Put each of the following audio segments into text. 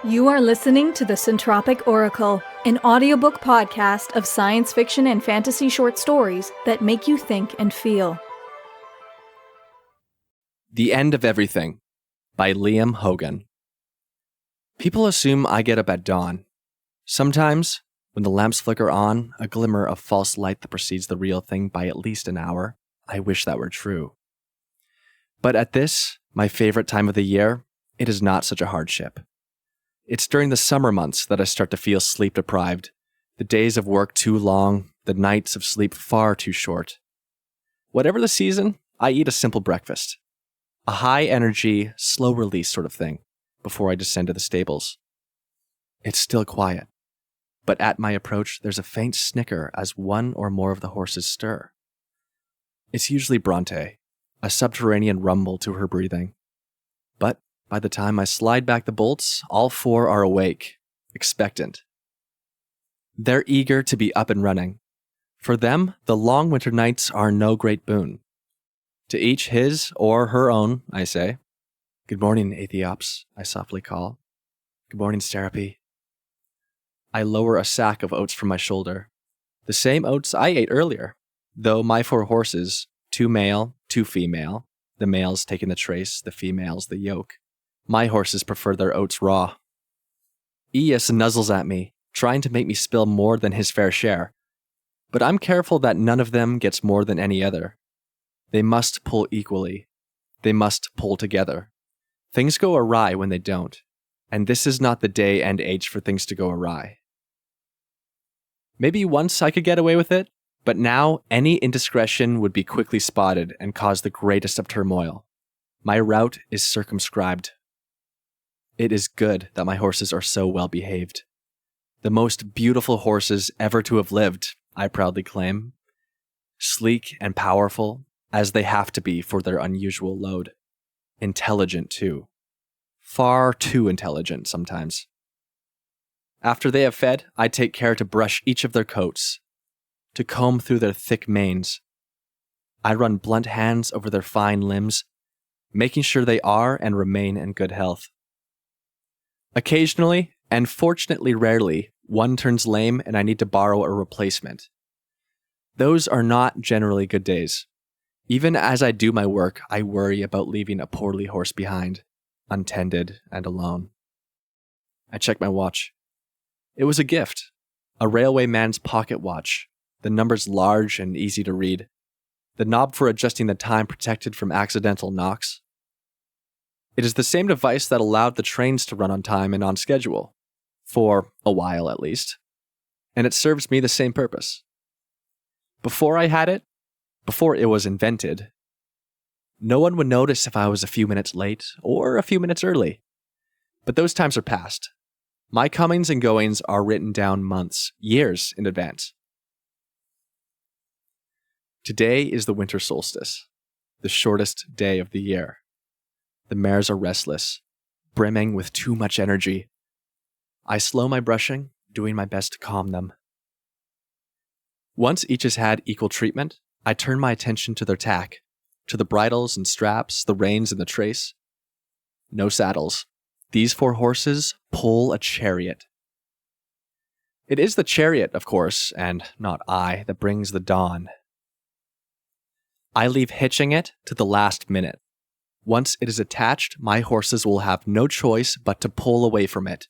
You are listening to the Centropic Oracle, an audiobook podcast of science fiction and fantasy short stories that make you think and feel. The End of Everything by Liam Hogan. People assume I get up at dawn. Sometimes, when the lamps flicker on, a glimmer of false light that precedes the real thing by at least an hour, I wish that were true. But at this, my favorite time of the year, it is not such a hardship. It's during the summer months that I start to feel sleep-deprived, the days of work too long, the nights of sleep far too short. Whatever the season, I eat a simple breakfast. A high-energy, slow-release sort of thing, before I descend to the stables. It's still quiet, but at my approach there's a faint snicker as one or more of the horses stir. It's usually Bronte, a subterranean rumble to her breathing. But by the time I slide back the bolts, all four are awake, expectant. They're eager to be up and running. For them, the long winter nights are no great boon. To each his or her own, I say. Good morning, Aethiops, I softly call. Good morning, Centropic. I lower a sack of oats from my shoulder. The same oats I ate earlier, though my four horses, 2 male, 2 female, the males taking the trace, the females the yoke. My horses prefer their oats raw. Eus nuzzles at me, trying to make me spill more than his fair share. But I'm careful that none of them gets more than any other. They must pull equally. They must pull together. Things go awry when they don't, and this is not the day and age for things to go awry. Maybe once I could get away with it, but now any indiscretion would be quickly spotted and cause the greatest of turmoil. My route is circumscribed. It is good that my horses are so well behaved. The most beautiful horses ever to have lived, I proudly claim. Sleek and powerful, as they have to be for their unusual load. Intelligent, too. Far too intelligent, sometimes. After they have fed, I take care to brush each of their coats, to comb through their thick manes. I run blunt hands over their fine limbs, making sure they are and remain in good health. Occasionally, and fortunately rarely, one turns lame and I need to borrow a replacement. Those are not generally good days. Even as I do my work, I worry about leaving a poorly horse behind, untended and alone. I check my watch. It was a gift, a railway man's pocket watch, the numbers large and easy to read, the knob for adjusting the time protected from accidental knocks. It is the same device that allowed the trains to run on time and on schedule, for a while at least, and it serves me the same purpose. Before I had it, before it was invented, no one would notice if I was a few minutes late or a few minutes early. But those times are past. My comings and goings are written down months, years in advance. Today is the winter solstice, the shortest day of the year. The mares are restless, brimming with too much energy. I slow my brushing, doing my best to calm them. Once each has had equal treatment, I turn my attention to their tack, to the bridles and straps, the reins and the trace. No saddles. These 4 horses pull a chariot. It is the chariot, of course, and not I, that brings the dawn. I leave hitching it to the last minute. Once it is attached, my horses will have no choice but to pull away from it,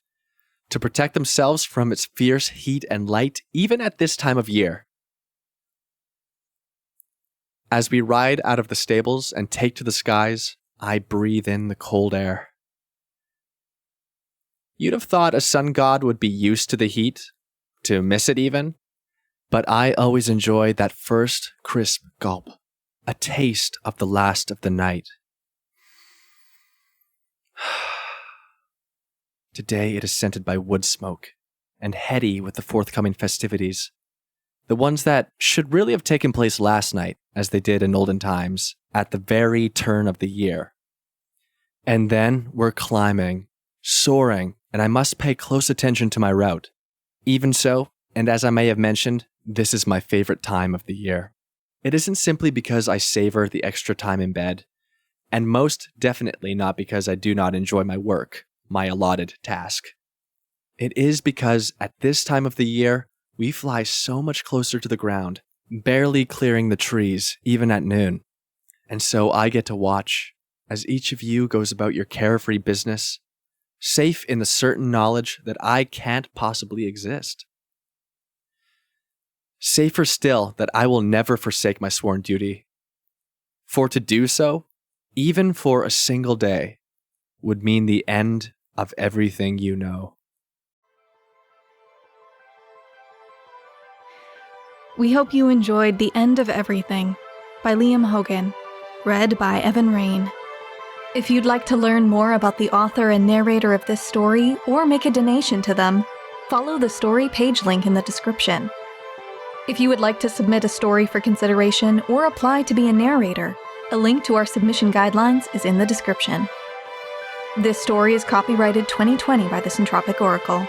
to protect themselves from its fierce heat and light, even at this time of year. As we ride out of the stables and take to the skies, I breathe in the cold air. You'd have thought a sun god would be used to the heat, to miss it even, but I always enjoy that first crisp gulp, a taste of the last of the night. Today it is scented by wood smoke, and heady with the forthcoming festivities. The ones that should really have taken place last night, as they did in olden times, at the very turn of the year. And then we're climbing, soaring, and I must pay close attention to my route. Even so, and as I may have mentioned, this is my favorite time of the year. It isn't simply because I savor the extra time in bed, and most definitely not because I do not enjoy my work, my allotted task. It is because at this time of the year, we fly so much closer to the ground, barely clearing the trees, even at noon. And so I get to watch as each of you goes about your carefree business, safe in the certain knowledge that I can't possibly exist. Safer still that I will never forsake my sworn duty. For to do so, even for a single day, would mean the end of everything you know. We hope you enjoyed The End of Everything by Liam Hogan, read by Evan Rein. If you'd like to learn more about the author and narrator of this story or make a donation to them, follow the story page link in the description. If you would like to submit a story for consideration or apply to be a narrator, a link to our submission guidelines is in the description. This story is copyrighted 2020 by the Centropic Oracle.